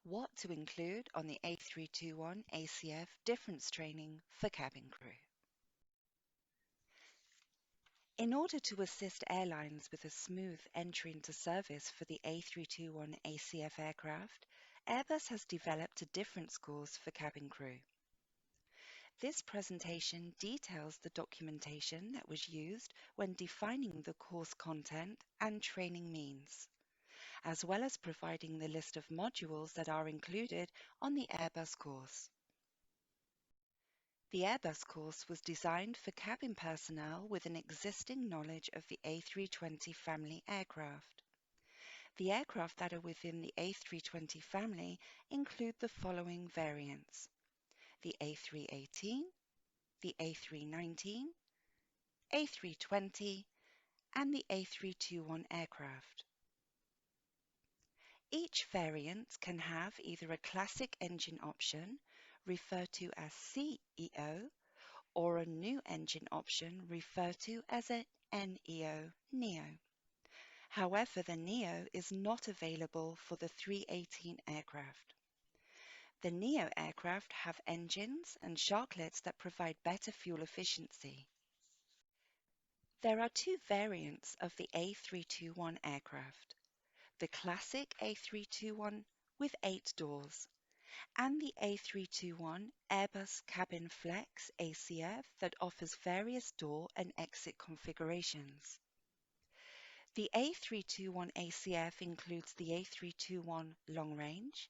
What to include on the A321 ACF difference training for cabin crew. In order to assist airlines with a smooth entry into service for the A321 ACF aircraft, Airbus has developed a difference course for cabin crew. This presentation details the documentation that was used when defining the course content and training means, as well as providing the list of modules that are included on the Airbus course. The Airbus course was designed for cabin personnel with an existing knowledge of the A320 family aircraft. The aircraft that are within the A320 family include the following variants: the A318, the A319, A320, and the A321 aircraft. Each variant can have either a classic engine option, referred to as CEO, or a new engine option referred to as a NEO. However, the NEO is not available for the 318 aircraft. The NEO aircraft have engines and sharklets that provide better fuel efficiency. There are two variants of the A321 aircraft: the classic A321 with 8 doors, and the A321 Airbus Cabin Flex ACF that offers various door and exit configurations. The A321 ACF includes the A321 Long Range.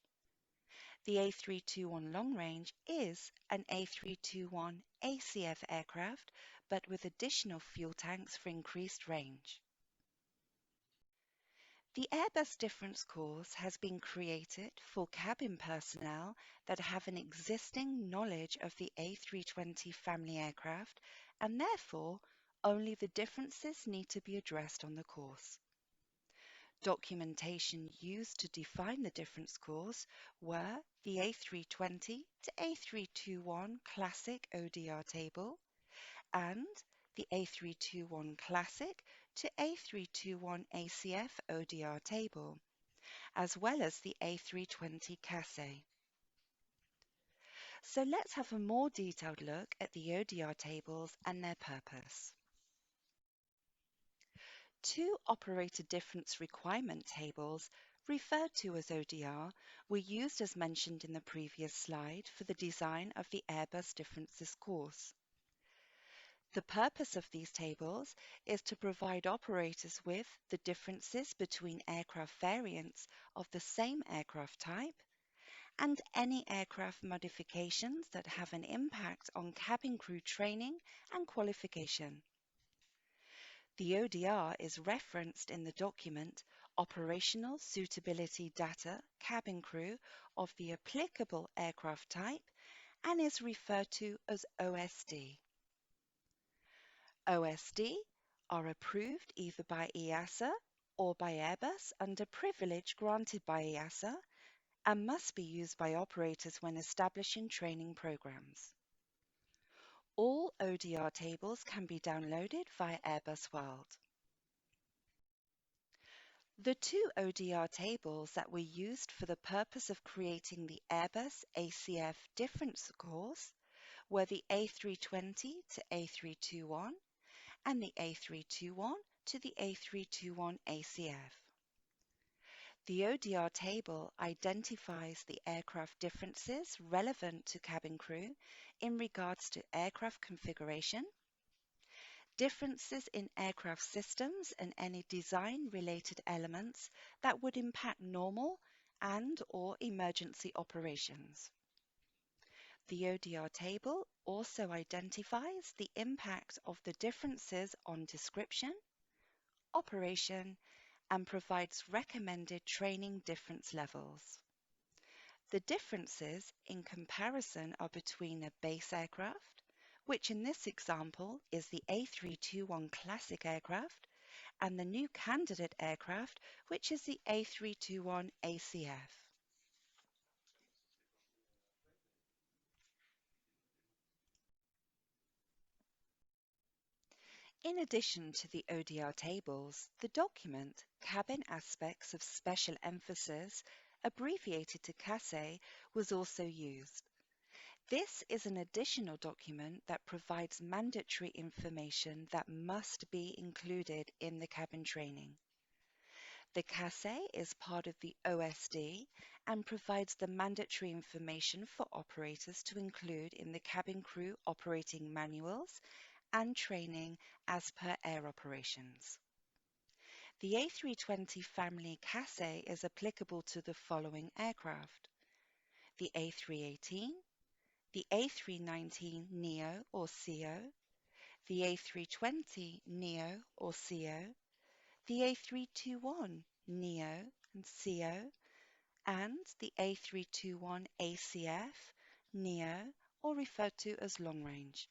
The A321 Long Range is an A321 ACF aircraft, but with additional fuel tanks for increased range. The Airbus difference course has been created for cabin personnel that have an existing knowledge of the A320 family aircraft, and therefore only the differences need to be addressed on the course. Documentation used to define the difference course were the A320 to A321 Classic ODR table and the A321 Classic to A321 ACF ODR table, as well as the A320 Cathay. So let's have a more detailed look at the ODR tables and their purpose. Two operator difference requirement tables, referred to as ODR, were used as mentioned in the previous slide for the design of the Airbus differences course. The purpose of these tables is to provide operators with the differences between aircraft variants of the same aircraft type and any aircraft modifications that have an impact on cabin crew training and qualification. The ODR is referenced in the document Operational Suitability Data Cabin Crew of the applicable aircraft type and is referred to as OSD. OSD are approved either by EASA or by Airbus under privilege granted by EASA and must be used by operators when establishing training programs. All ODR tables can be downloaded via Airbus World. The two ODR tables that were used for the purpose of creating the Airbus ACF difference course were the A320 to A321 and the A321 to the A321 ACF. The ODR table identifies the aircraft differences relevant to cabin crew in regards to aircraft configuration, differences in aircraft systems and any design-related elements that would impact normal and/or emergency operations. The ODR table also identifies the impact of the differences on description, operation, and provides recommended training difference levels. The differences in comparison are between a base aircraft, which in this example is the A321 Classic aircraft, and the new candidate aircraft, which is the A321 ACF. In addition to the ODR tables, the document Cabin Aspects of Special Emphasis abbreviated to CASE, was also used. This is an additional document that provides mandatory information that must be included in the cabin training. The CASE is part of the OSD and provides the mandatory information for operators to include in the cabin crew operating manuals and training as per air operations. The A320 family CASE is applicable to the following aircraft: the A318, the A319neo or CO, the A320neo or CO, the A321neo and CO, and the A321 ACF, neo, or referred to as long range.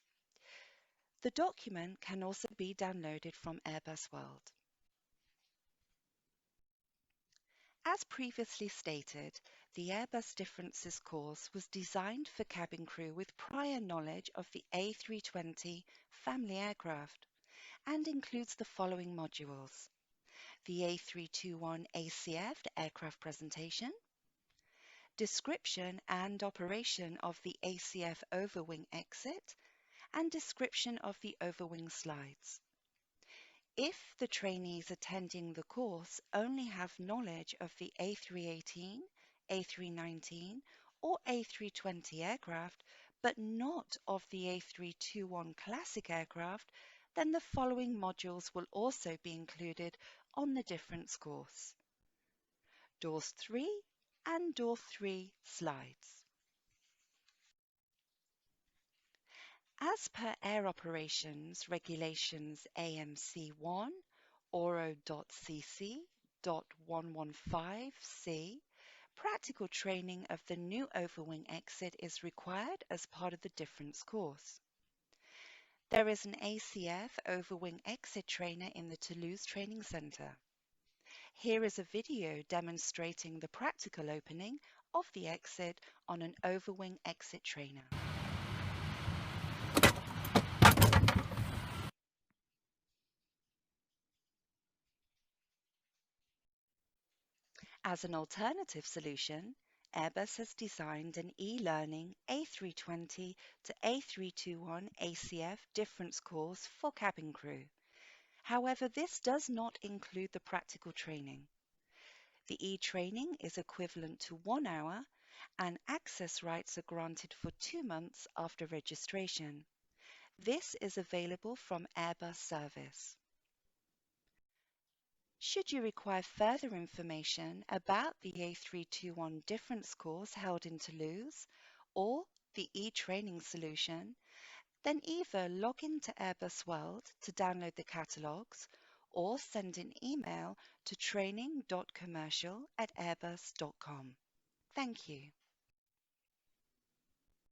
The document can also be downloaded from Airbus World. As previously stated, the Airbus Differences course was designed for cabin crew with prior knowledge of the A320 family aircraft and includes the following modules: the A321 ACF aircraft presentation, description and operation of the ACF overwing exit, and description of the overwing slides. If the trainees attending the course only have knowledge of the A318, A319, or A320 aircraft, but not of the A321 classic aircraft, then the following modules will also be included on the difference course: Doors 3 and Door 3 slides. As per Air Operations Regulations AMC1 Oro.cc.115C, practical training of the new overwing exit is required as part of the difference course. There is an ACF overwing exit trainer in the Toulouse Training Centre. Here is a video demonstrating the practical opening of the exit on an overwing exit trainer. As an alternative solution, Airbus has designed an e-learning A320 to A321 ACF difference course for cabin crew. However, this does not include the practical training. The e-training is equivalent to 1 hour, and access rights are granted for 2 months after registration. This is available from Airbus service. Should you require further information about the A321 difference course held in Toulouse or the e-training solution, then either log into Airbus World to download the catalogues or send an email to training.commercial@airbus.com. Thank you.